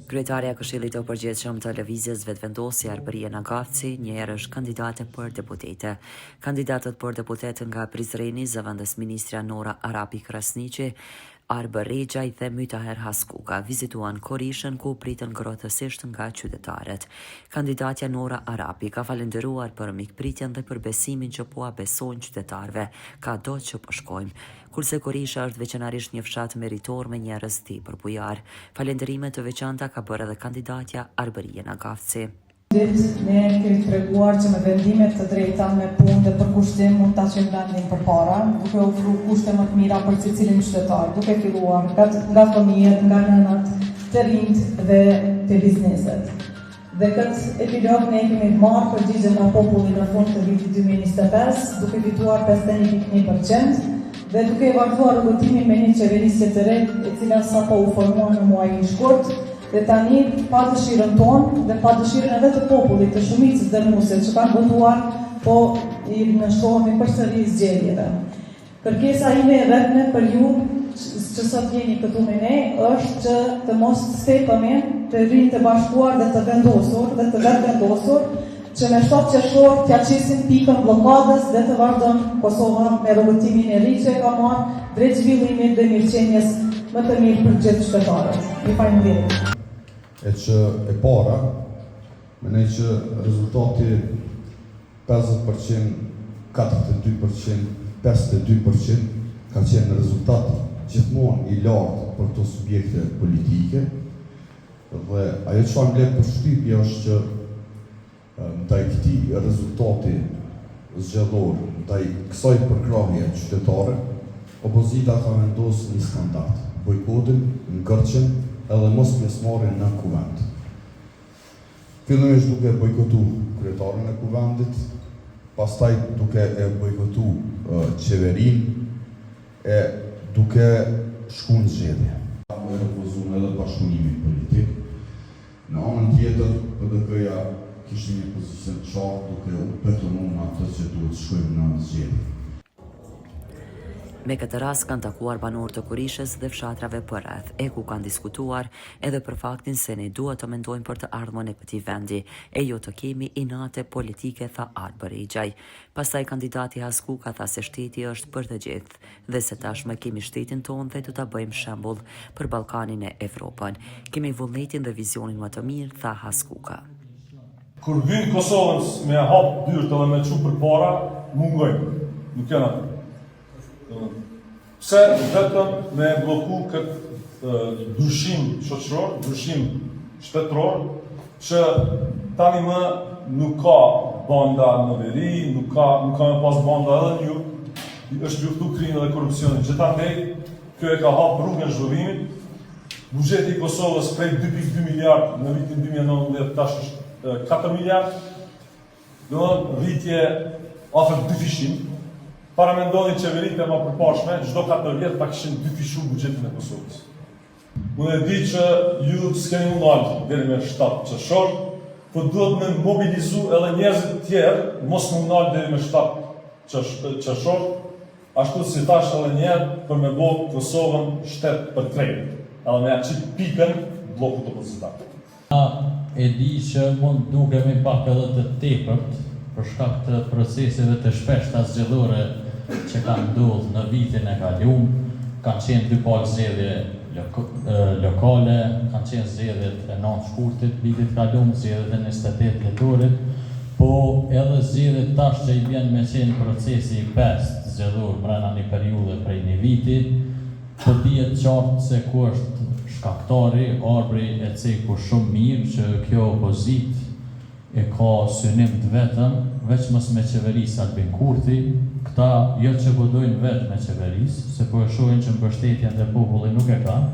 Kryetaria e Këshillit të Përgjithshëm të Lëvizjes vetvendosi Arberia Nagafci, një herë është kandidate për deputete. Kandidatët për deputet nga Prizreni, zëvendës ministra Nora Arapi Krasniqi, Arber Rexhaj dhe Mytaher Haskuka vizituan Korishën ku pritën ngrohtësisht nga qytetarët. Kandidatja Nora Arapi ka falendëruar për mikpritjen dhe për besimin që po besojnë qytetarëve, kado që po shkojmë. Kurse Korisha është veçanërisht një fshat meritor me njerëz tepër bujar. Falënderime të veçanta ka bërë edhe kandidatja Arberia Nagafci. Ne kemi treguar që me vendimet të drejta, me punë dhe përkushtim mund ta çojmë vendin përpara, duke ofruar kushte më të mira për secilin qytetar, duke filluar nga fëmijët, nga nënat, të rinjt dhe të bizneset. Dhe këtë epilog ne kemi marrë përgjigje nga populli në fund të vitit 2025, duke fituar 51% dhe duke vazhduar rrugëtimin me një qeverisje të re, e cila sapo u formua në muajin e shkurt. Dhe tani, pa dëshirën tonë dhe pa dëshirën edhe të popullit të shumicës dënuese që kanë votuar, po i nënshtrohemi përsëri zgjedhjeve. Kërkesa ime e vetme për ju që sot jeni këtu me ne është që të mos stepëmi, të rinë të bashkuar dhe të vendosur dhe të vetë vendosur, që me 7 qershor t'ja qisin pikën blokadës dhe të vazhdon Kosova me rrugëtimin e ri që e ka marrë drejt zhvillimit dhe mirëqenies më të mirë për gjithë qytetarët. Ju faleminderit. E që e para, mendoj që rezultati 50%, 42%, 52% ka qenë rezultat gjithmonë i lartë për të subjekte politike. Dhe ajo që më lek për shtypje është që ndaj këtij rezultati zgjedhor, ndaj kësaj përkrahje qytetare, opozita ka vendosur një standard, bojkotin, ngërçen edhe mos pjesëmarrjen në kuvend. Fillimisht duke bojkotu kryetarin e kuvendit, pastaj duke e bojkotu qeverinë e duke shkuar në zgjedhje. Apo e refuzuar edhe bashkëpunimin politik. Në anën tjetër, PDK-ja kishte një pozicion të qartë duke u betonuar atë që duhet të shkojmë në zgjedhje. Me këtë rast kanë takuar banorë të Korishës dhe fshatrave përreth, e ku kanë diskutuar edhe për faktin se ne duhet të mendojmë për të ardhmën e këtij vendi, e jo të kemi inate politike, tha Arber Rexhaj. Pastaj kandidati Haskuka tha se shteti është për të gjithë dhe se tashmë kemi shtetin tonë dhe do ta bëjmë shembull për Ballkanin e Evropën. Kemi vullnetin dhe vizionin më të mirë, tha Haskuka. Kur vin Kosovës me hap dyrt edhe me çu përpara, mungojnë. Nuk janë aty. Pse vetëm me bloku këtë ndryshim shoqëror, ndryshim shtetëror, që tani më nuk ka banda në veri, nuk ka me pas banda edhe një, është luftu krimin dhe korupcionin. Gjithandaj, kjo e ka hap rrugën zhvillimit. Buxheti i Kosovës prej 2.2 miliard në vitin 2019 tash është 4 miliard. Do rritje afër 2 fishim. Para me ndodhin qeveritë e ma përpashme, çdo 4 vjet ta kishin 2 fishu buxhetin e Kosovës. Unë e di që ju s'keni mundalë deri me 7 qershor, po duhet me mobilizu edhe njerëzit tjerë, mos mundalë deri me 7 qershor, ashtu si tash edhe njerë për me bo Kosovën shtet për krejt, edhe me aqit pikën blokut opozitar. E di që mund dukemi pak edhe të tepërt, për shkak të proceseve të shpeshta zgjedhore që kanë ndodhur në vitin e kaluar, kanë qenë 2 palë zgjedhje lokale, kanë qenë zgjedhjet e 9 shkurtit vitit kaluar, zgjedhjet e 28 dhjetorit, po edhe zgjedhjet tash që i vjen me qenë procesi i 5 zgjedhor brenda një periudhe prej një viti, po dihet qartë se ku është shkaktari, Arbri e ceku shumë mirë që kjo opozit e ka synim të vetëm, veç mos me qeverisë Albin Kurti, këta jo që bodojnë vetë me qeverisë, se po e shohin që mbështetjen dhe populli nuk e kanë,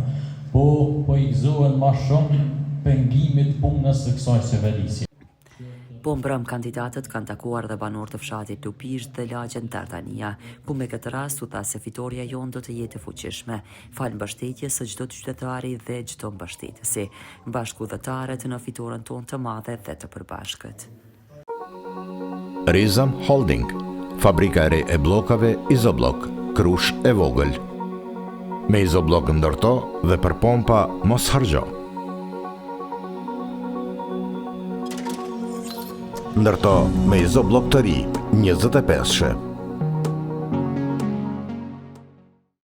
po i gëzohen ma shumë pengimit punës së kësaj qeverisje. Po mbrëm kandidatët kanë takuar dhe banorë të fshatit Tupisht dhe lagjen Dardania, ku me këtë rast u tha se fitoria jonë do të jetë fuqishme, falë mbështetjes së çdo qytetari dhe çdo mbështetësi, bashkëudhëtarët në fitoren tonë të madhe dhe të përbashkët. Rizam Holding, fabrika e re e bllokave Izoblok, Krush e vogël. Me Izoblok ndërto dhe për pompa mos harxho. ndërto me izoblok të ri 25-shë.